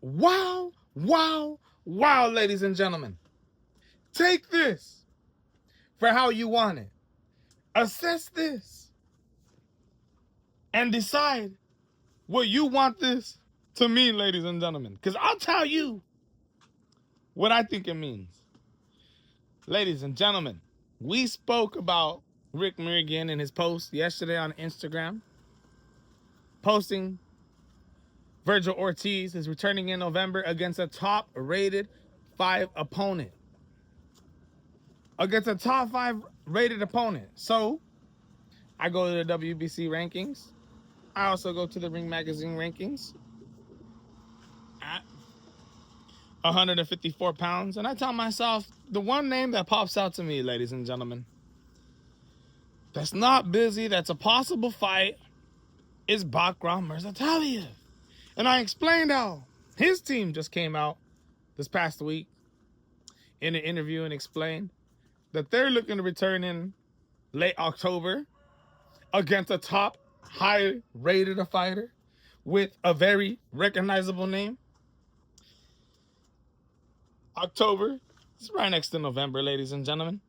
Wow, wow, wow, ladies and gentlemen. Take this for how you want it. Assess this and decide what you want this to mean, ladies and gentlemen. Because I'll tell you what I think it means. Ladies and gentlemen, we spoke about Rick Merrigan in his post yesterday on Instagram, posting Vergil Ortiz is returning in November against a top-rated 5 opponent. Against a top 5 rated opponent. So, I go to the WBC rankings. I also go to the Ring Magazine rankings at 154 pounds. And I tell myself, the one name that pops out to me, ladies and gentlemen, that's not busy, that's a possible fight, is Bakhram Murtazaliev. And I explained how his team just came out this past week in an interview and explained that they're looking to return in late October against a top high-rated fighter with a very recognizable name. October, it's right next to November, ladies and gentlemen.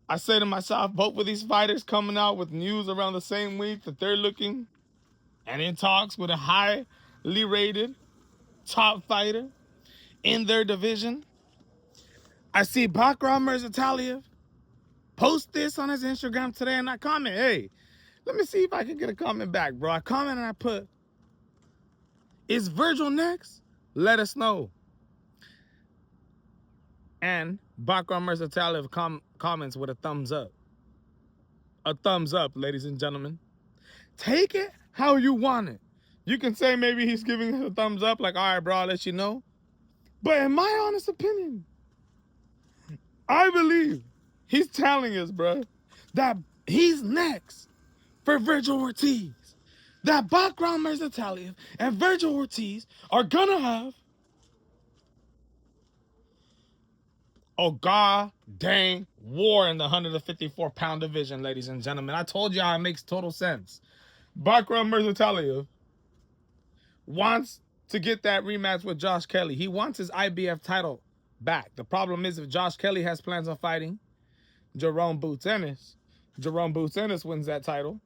I say to myself, both of these fighters coming out with news around the same week that they're looking and in talks with a highly rated top fighter in their division. I see Bakhram Murtazaliev post this on his Instagram today and I comment, hey, let me see if I can get a comment back, bro. I comment and I put, is Vergil next? Let us know. And Bakhram Murtazaliev comments with a thumbs up. A thumbs up, ladies and gentlemen. Take it how you want it. You can say maybe he's giving us a thumbs up, like, all right, bro, I'll let you know. But in my honest opinion, I believe he's telling us, bro, that he's next for Vergil Ortiz. That Bakhram Murtazaliev and Vergil Ortiz are gonna have a god-dang war in the 154-pound division, ladies and gentlemen. I told y'all it makes total sense. Bakhram Murtazaliev wants to get that rematch with Josh Kelly. He wants his IBF title back. The problem is if Josh Kelly has plans on fighting Jerome Boots Ennis wins that title.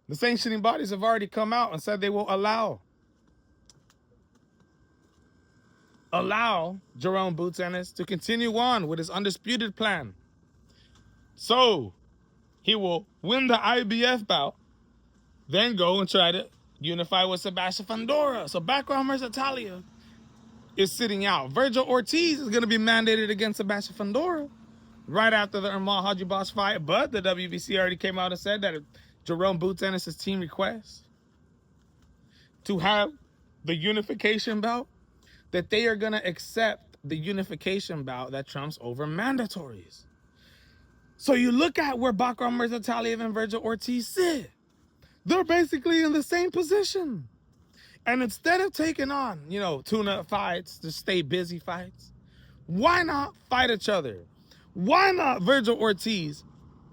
The sanctioning bodies have already come out and said they will allow Jerome Boots Ennis to continue on with his undisputed plan. So, he will win the IBF bout, then go and try to unify with Sebastian Fundora. So, Bakhram Murtazaliev is sitting out. Vergil Ortiz is going to be mandated against Sebastian Fundora right after the Ermal Hajibas fight. But the WBC already came out and said that Jerome Boots Ennis' team requests to have the unification bout, that they are going to accept the unification bout that trumps over mandatories. So you look at where Bakhram Murtazaliev and Vergil Ortiz sit. They're basically in the same position. And instead of taking on, tune-up fights, to stay busy fights, why not fight each other? Why not, Vergil Ortiz,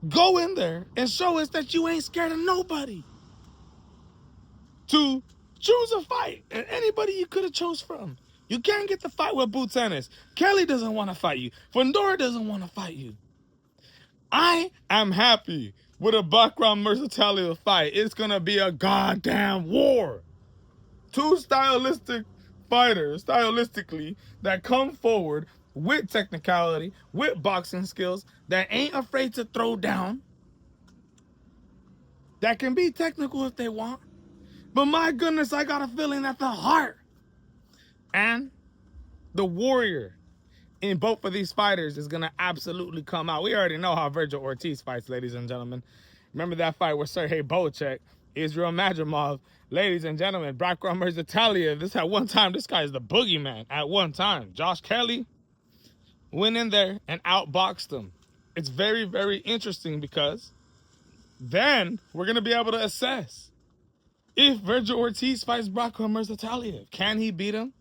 go in there and show us that you ain't scared of nobody? To choose a fight, and anybody you could have chose from. You can't get the fight with Boots Ennis. Kelly doesn't want to fight you. Fundora doesn't want to fight you. I am happy with a Bakhram Murtazaliev fight. It's going to be a goddamn war. Two stylistic fighters, stylistically, that come forward with technicality, with boxing skills, that ain't afraid to throw down, that can be technical if they want. But my goodness, I got a feeling that the heart and the warrior in both of these fighters is going to absolutely come out. We already know how Vergil Ortiz fights, ladies and gentlemen. Remember that fight with Sergey Bochek, Israel Madrimov. Ladies and gentlemen, Bakhram Murtazaliev, at one time, this guy is the boogeyman at one time. Josh Kelly went in there and outboxed him. It's very, very interesting because then we're going to be able to assess if Vergil Ortiz fights Bakhram Murtazaliev. Can he beat him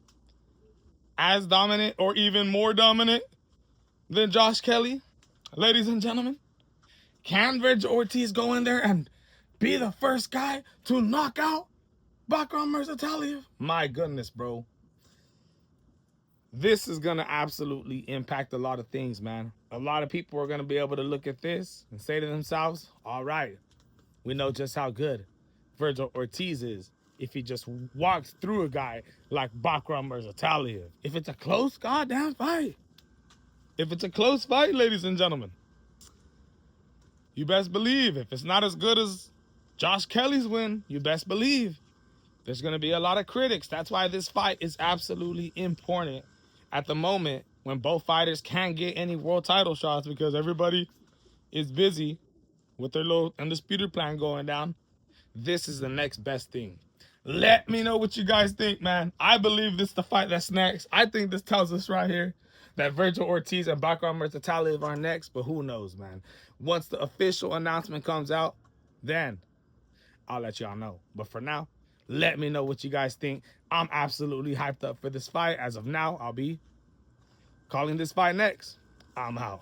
as dominant or even more dominant than Josh Kelly? Ladies and gentlemen, can Vergil Ortiz go in there and be the first guy to knock out Bakhram Murtazaliev. My goodness, bro. This is going to absolutely impact a lot of things, man. A lot of people are going to be able to look at this and say to themselves, all right, we know just how good Vergil Ortiz is if he just walks through a guy like Bakhram Murtazaliev. If it's a close goddamn fight. If it's a close fight, ladies and gentlemen, you best believe if it's not as good as Josh Kelly's win, you best believe there's going to be a lot of critics. That's why this fight is absolutely important at the moment when both fighters can't get any world title shots because everybody is busy with their little undisputed plan going down. This is the next best thing. Let me know what you guys think, man. I believe this is the fight that's next. I think this tells us right here that Vergil Ortiz and Bakhram Murtazaliev are next, but who knows, man. Once the official announcement comes out, then I'll let y'all know. But for now, let me know what you guys think. I'm absolutely hyped up for this fight. As of now, I'll be calling this fight next. I'm out.